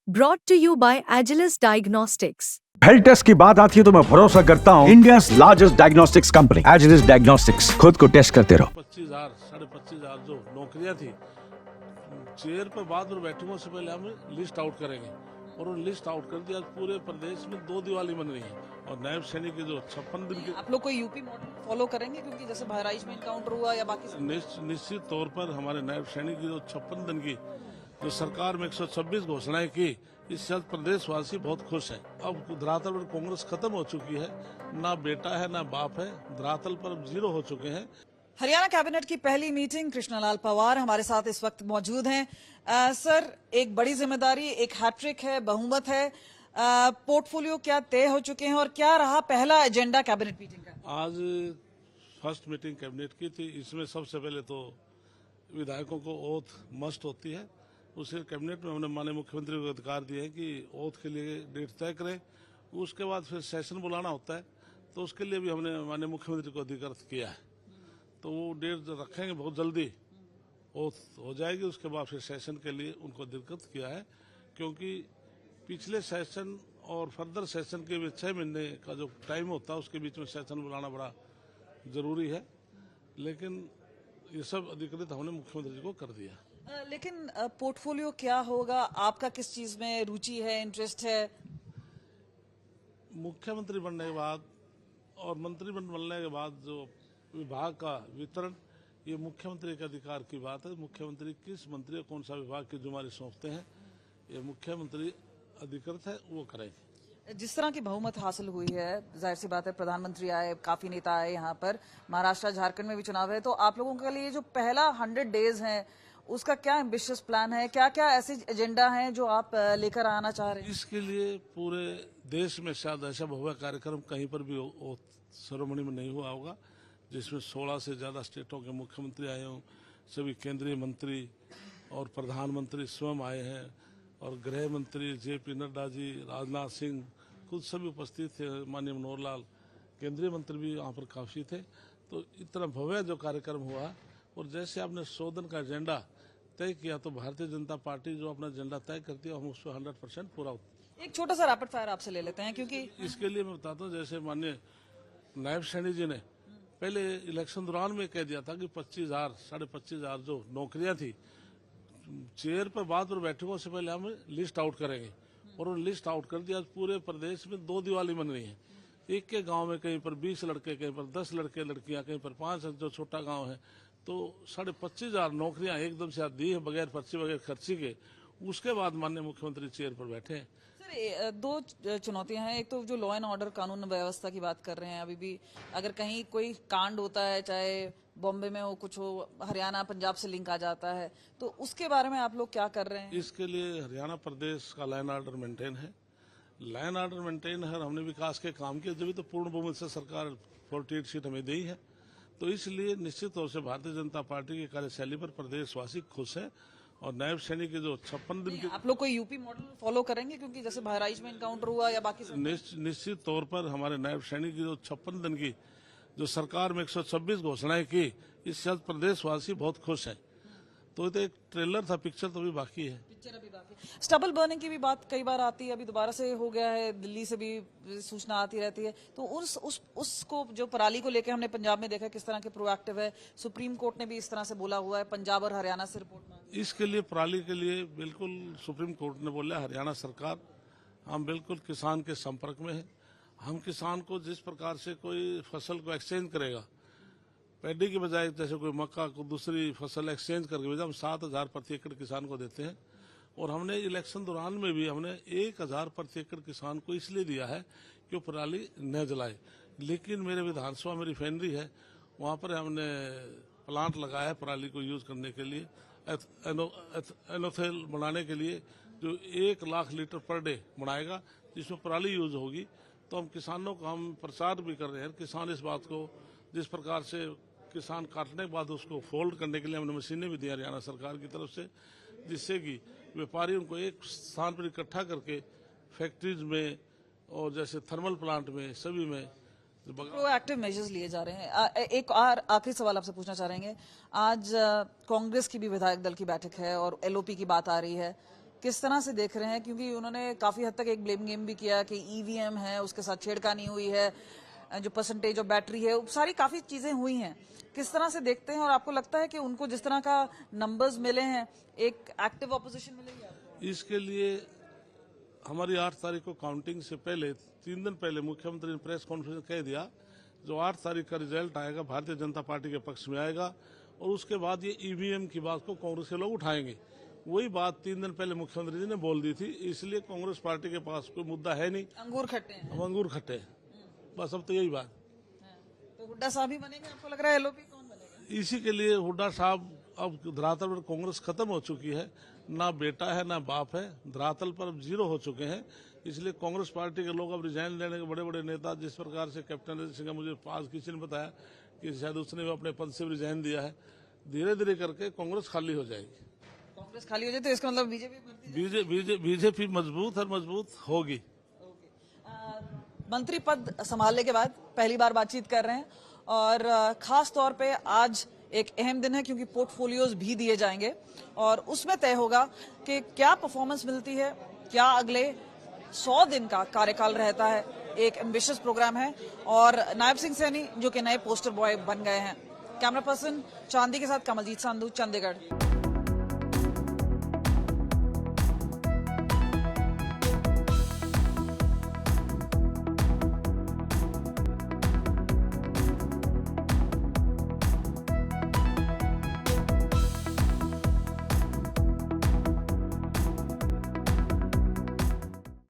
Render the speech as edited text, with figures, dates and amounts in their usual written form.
Brought to you by Agilus Diagnostics. Health test की बात आती है तो मैं भरोसा करता हूँ India largest diagnostics company Agilus Diagnostics. खुद को टेस्ट करते रहो। 25,000 25,500 जो नौकरियां थी, चेयर पर बाद में बैठकों से पहले हम लिस्ट आउट करेंगे और वो लिस्ट आउट कर दिया। आज पूरे प्रदेश में 2 दिवाली बन रही है और नायब सैनिक के जो 56 दिन के आप लोग कोई यूपी मॉडल फॉलो करेंगे, क्योंकि जैसे बहराइच में इनकाउंटर हुआ या बाकी निश्चित तौर पर हमारे नायब सैनिक की जो 56 दिन की जो सरकार में 126 घोषणाएं की, इससे आज प्रदेशवासी बहुत खुश है। अब धरातल पर कांग्रेस खत्म हो चुकी है, ना बेटा है ना बाप है, धरातल पर अब 0 हो चुके हैं। हरियाणा कैबिनेट की पहली मीटिंग, कृष्णलाल पंवार हमारे साथ इस वक्त मौजूद हैं। सर, एक बड़ी जिम्मेदारी, एक हैट्रिक है, बहुमत है, पोर्टफोलियो क्या तय हो चुके हैं और क्या रहा पहला एजेंडा कैबिनेट मीटिंग का? आज फर्स्ट मीटिंग कैबिनेट की थी। इसमें सबसे पहले तो विधायकों को ओथ मस्ट होती है। उसे कैबिनेट में हमने माननीय मुख्यमंत्री को अधिकार दिए हैं कि ओथ के लिए डेट तय करें। उसके बाद फिर सेशन बुलाना होता है, तो उसके लिए भी हमने माननीय मुख्यमंत्री को अधिकृत किया है। तो वो डेट रखेंगे, बहुत जल्दी ओथ हो जाएगी। उसके बाद फिर सेशन के लिए उनको अधिकृत किया है, क्योंकि पिछले सेशन और फर्दर सेशन के 6 महीने का जो टाइम होता है, उसके बीच में सेशन बुलाना बड़ा जरूरी है। लेकिन ये सब अधिकृत हमने मुख्यमंत्री जी को कर दिया। लेकिन पोर्टफोलियो क्या होगा? आपका किस चीज में रुचि है, इंटरेस्ट है? मुख्यमंत्री बनने के बाद और मंत्री बनने के बाद जो विभाग का वितरण, ये मुख्यमंत्री के अधिकार की बात है। मुख्यमंत्री किस मंत्री को कौन सा विभाग की जिम्मेदारी सौंपते हैं, ये मुख्यमंत्री अधिकृत है, वो करेंगे। जिस तरह की बहुमत हासिल हुई है, जाहिर सी बात है प्रधानमंत्री आए, काफी नेता आए यहाँ पर, महाराष्ट्र झारखंड में भी चुनाव है, तो आप लोगों के लिए जो पहला 100 डेज है उसका क्या एम्बिशियस प्लान है? क्या क्या ऐसे एजेंडा हैं जो आप लेकर आना चाह रहे हैं? इसके लिए पूरे देश में शायद ऐसा भव्य कार्यक्रम कहीं पर भी सेरेमनी में नहीं हुआ होगा, जिसमें 16 से ज्यादा स्टेटों के मुख्यमंत्री आए हों, सभी केंद्रीय मंत्री और प्रधानमंत्री स्वयं आए हैं, और गृह मंत्री JP नड्डा जी, राजनाथ सिंह खुद सभी उपस्थित थे, माननीय मनोहर लाल केंद्रीय मंत्री भी यहाँ पर काफी थे। तो इतना भव्य जो कार्यक्रम हुआ, और जैसे आपने 100 दिन का एजेंडा तय किया, तो भारतीय जनता पार्टी जो अपना एजेंडा तय करती है, हम उसको 100% पूरा होता। एक छोटा सा रैपिड फायर आपसे ले लेते हैं, क्योंकि इसके लिए मैं बताता हूँ, जैसे माननीय नायब सैनिक जी ने पहले इलेक्शन दौरान में कह दिया था कि 25,000 25,500 जो नौकरियां थी, चेयर पर बाद में बैठकों से पहले हम लिस्ट आउट करेंगे और वो लिस्ट आउट कर दिया। आज पूरे प्रदेश में 2 दिवाली बन रही है। एक के गांव में कहीं पर 20 लड़के, कहीं पर 10 लड़के लड़कियां, कहीं पर 5 जो छोटा गांव है, तो 25,500 नौकरियां एकदम से दी है, बगैर पर्ची बगैर खर्ची के। उसके बाद माननीय मुख्यमंत्री चेयर पर बैठे हैं। सर, 2 चुनौतियां हैं। एक तो जो लॉ एंड ऑर्डर, कानून व्यवस्था की बात कर रहे हैं, अभी भी अगर कहीं कोई कांड होता है, चाहे बॉम्बे में हो, कुछ हो, हरियाणा पंजाब से लिंक आ जाता है, तो उसके बारे में आप लोग क्या कर रहे हैं? इसके लिए हरियाणा प्रदेश का लॉ एंड ऑर्डर मेंटेन है। लॉ एंड ऑर्डर मेंटेन है, हमने विकास के काम किए, जब तो पूर्ण बहुमत से सरकार 48 सीट हमें दी है। तो इसलिए निश्चित तौर से भारतीय जनता पार्टी की कार्यशैली पर प्रदेशवासी खुश है। और नायब सैनिक के जो 56 दिन के, आप लोग कोई यूपी मॉडल फॉलो करेंगे, क्योंकि जैसे बहराइच में इनकाउंटर हुआ या बाकी निश्चित तौर पर हमारे नायब सैनिक की जो 56 दिन की जो सरकार में 126 घोषणाएं की, इससे आज प्रदेशवासी बहुत खुश है। तो एक ट्रेलर था, पिक्चर तो भी बाकी है। पिक्चर अभी बाकी। स्टबल बर्निंग की भी बात कई बार आती है, अभी दोबारा से हो गया है, दिल्ली से भी सूचना आती रहती है। तो उसको जो पराली को लेकर हमने पंजाब में देखा किस तरह के प्रोएक्टिव है, सुप्रीम कोर्ट ने भी इस तरह से बोला हुआ है, पंजाब और हरियाणा से रिपोर्ट मांगी। इसके लिए पराली के लिए बिल्कुल सुप्रीम कोर्ट ने बोला, हरियाणा सरकार हम बिल्कुल किसान के संपर्क में है। हम किसान को जिस प्रकार से कोई फसल को एक्सचेंज करेगा, पैडी की बजाय जैसे कोई मक्का को दूसरी फसल एक्सचेंज करके भेजा, हम 7,000 प्रति एकड़ किसान को देते हैं। और हमने इलेक्शन दौरान में भी हमने 1,000 प्रति एकड़ किसान को इसलिए दिया है कि वो पराली न जलाए। लेकिन मेरे विधानसभा में रिफाइनरी है, वहाँ पर हमने प्लांट लगाया है पराली को यूज करने के लिए, एनोथेल बनाने के लिए, जो 1 लाख लीटर पर डे बनाएगा, जिसमें पराली यूज होगी। तो हम किसानों को हम प्रचार भी कर रहे हैं। किसान इस बात को, जिस प्रकार से किसान काटने के बाद उसको फोल्ड करने के लिए हमने मशीनें भी दी हरियाणा सरकार की तरफ से, जिससे कि व्यापारी उनको एक स्थान पर इकट्ठा करके फैक्ट्रीज में और जैसे थर्मल प्लांट में सभी में प्रोएक्टिव मेजर्स लिए जा रहे हैं। एक और आखिरी सवाल आपसे पूछना चाहेंगे, आज कांग्रेस की भी विधायक दल की बैठक है और LOP की बात आ रही है, किस तरह से देख रहे हैं, क्योंकि उन्होंने काफी हद तक एक ब्लेम गेम भी किया कि ईवीएम है उसके साथ छेड़खानी हुई है, जो परसेंटेज ऑफ बैटरी है, सारी काफी चीजें हुई हैं। किस तरह से देखते हैं, और आपको लगता है कि उनको जिस तरह का नंबर्स मिले हैं एक एक्टिव ऑपोजिशन मिलेगी आपको? इसके लिए हमारी 8 तारीख को काउंटिंग से पहले 3 दिन पहले मुख्यमंत्री ने प्रेस कॉन्फ्रेंस कह दिया जो 8 तारीख का रिजल्ट आएगा भारतीय जनता पार्टी के पक्ष में आएगा, और उसके बाद ये ईवीएम की बात को कांग्रेस के लोग उठाएंगे। वही बात 3 दिन पहले मुख्यमंत्री जी ने बोल दी थी, इसलिए कांग्रेस पार्टी के पास कोई मुद्दा है नहीं। अंगूर खट्टे हैं। अब अंगूर खट्टे हैं। बस अब तो यही बात। तो हुड्डा साहब ही बनेंगे, आपको लग रहा है एलओपी कौन बनेगा? इसी के लिए हुड्डा साहब, अब धरातल पर कांग्रेस खत्म हो चुकी है, ना बेटा है ना बाप है, धरातल पर अब जीरो हो चुके हैं। इसलिए कांग्रेस पार्टी के लोग अब रिजाइन लेने के बड़े बड़े नेता, जिस प्रकार से कैप्टन अजय सिंह का मुझे आज किसी ने बताया कि शायद उसने भी अपने पद से रिजाइन दिया है, धीरे धीरे करके कांग्रेस खाली हो जाएगी। कांग्रेस खाली हो जाए तो इसका मतलब बीजेपी मजबूत और मजबूत होगी। मंत्री पद संभालने के बाद पहली बार बातचीत कर रहे हैं, और खास तौर पे आज एक अहम दिन है क्योंकि पोर्टफोलियोज भी दिए जाएंगे और उसमें तय होगा कि क्या परफॉर्मेंस मिलती है, क्या अगले 100 दिन का कार्यकाल रहता है। एक एम्बिशियस प्रोग्राम है, और नायब सिंह सैनी जो कि नए पोस्टर बॉय बन गए हैं। कैमरा पर्सन चांदी के साथ कमलजीत संधू, चंडीगढ़।